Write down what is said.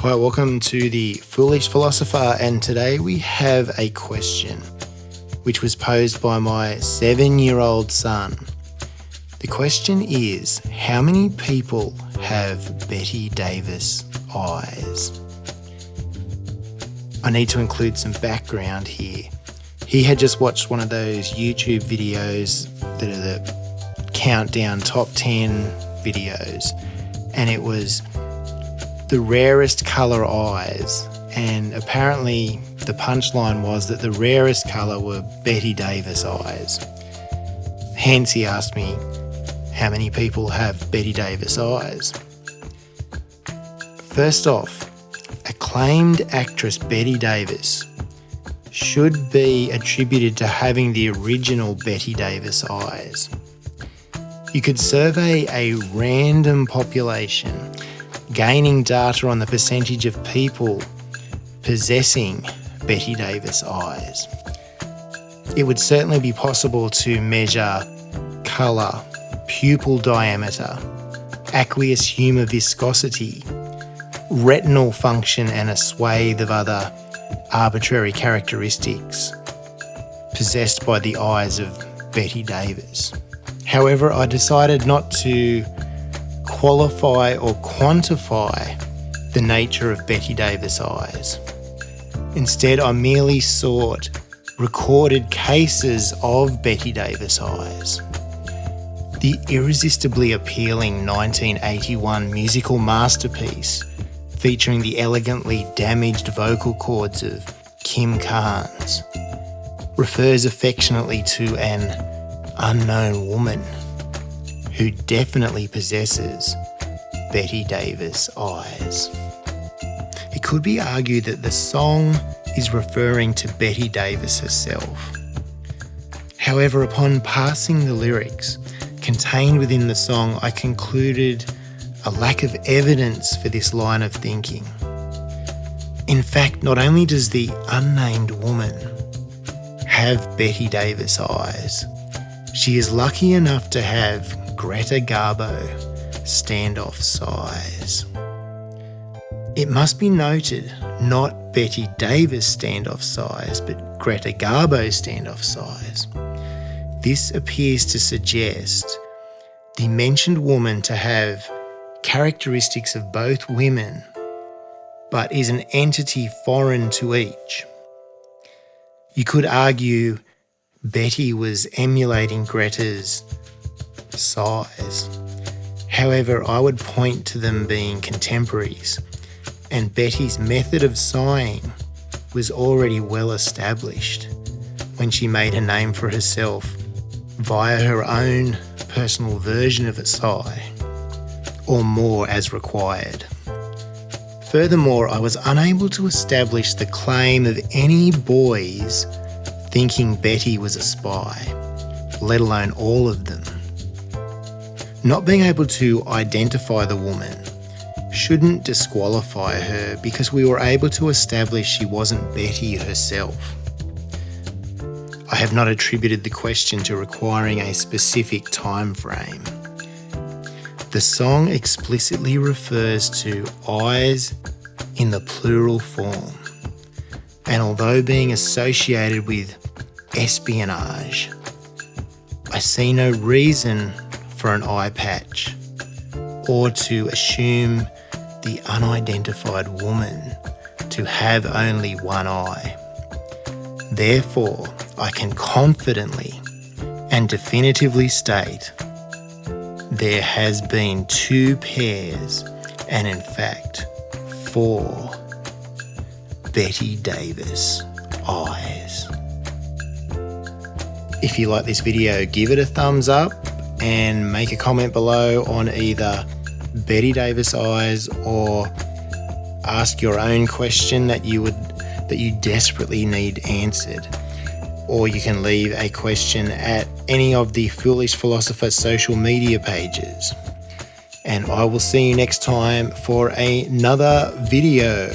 Hi, welcome to the Foolish Philosopher, and today we have a question which was posed by my 7-year-old son. The question is, how many people have Bette Davis eyes? I need to include some background here. He had just watched one of those YouTube videos that are the countdown top 10 videos, and it was the rarest colour eyes, and apparently the punchline was that the rarest colour were Bette Davis eyes. Hence he asked me, how many people have Bette Davis eyes? First off, acclaimed actress Bette Davis should be attributed to having the original Bette Davis eyes. You could survey a random population, gaining data on the percentage of people possessing Bette Davis eyes. It would certainly be possible to measure colour, pupil diameter, aqueous humour viscosity, retinal function, and a swathe of other arbitrary characteristics possessed by the eyes of Bette Davis. However, I decided not to qualify or quantify the nature of Bette Davis eyes. Instead, I merely sought recorded cases of Bette Davis eyes. The irresistibly appealing 1981 musical masterpiece featuring the elegantly damaged vocal cords of Kim Carnes refers affectionately to an unknown woman who definitely possesses Bette Davis eyes. It could be argued that the song is referring to Bette Davis herself. However, upon parsing the lyrics contained within the song, I concluded a lack of evidence for this line of thinking. In fact, not only does the unnamed woman have Bette Davis eyes, she is lucky enough to have Greta Gabo standoff size. It must be noted, not Bette Davis standoff size, but Greta Gabo standoff size. This appears to suggest the mentioned woman to have characteristics of both women, but is an entity foreign to each. You could argue Betty was emulating Greta's size. However, I would point to them being contemporaries, and Betty's method of sighing was already well established when she made a name for herself via her own personal version of a sigh, or more as required. Furthermore, I was unable to establish the claim of any boys thinking Betty was a spy, let alone all of them. Not being able to identify the woman shouldn't disqualify her because we were able to establish she wasn't Betty herself. I have not attributed the question to requiring a specific time frame. The song explicitly refers to eyes in the plural form, and although being associated with espionage, I see no reason for an eyepatch or to assume the unidentified woman to have only one eye. Therefore, I can confidently and definitively state there has been 2 pairs, and in fact 4 Bette Davis eyes. If you like this video, give it a thumbs up and make a comment below on either Bette Davis eyes or ask your own question that you desperately need answered. Or you can leave a question at any of the Foolish Philosopher social media pages. And I will see you next time for another video.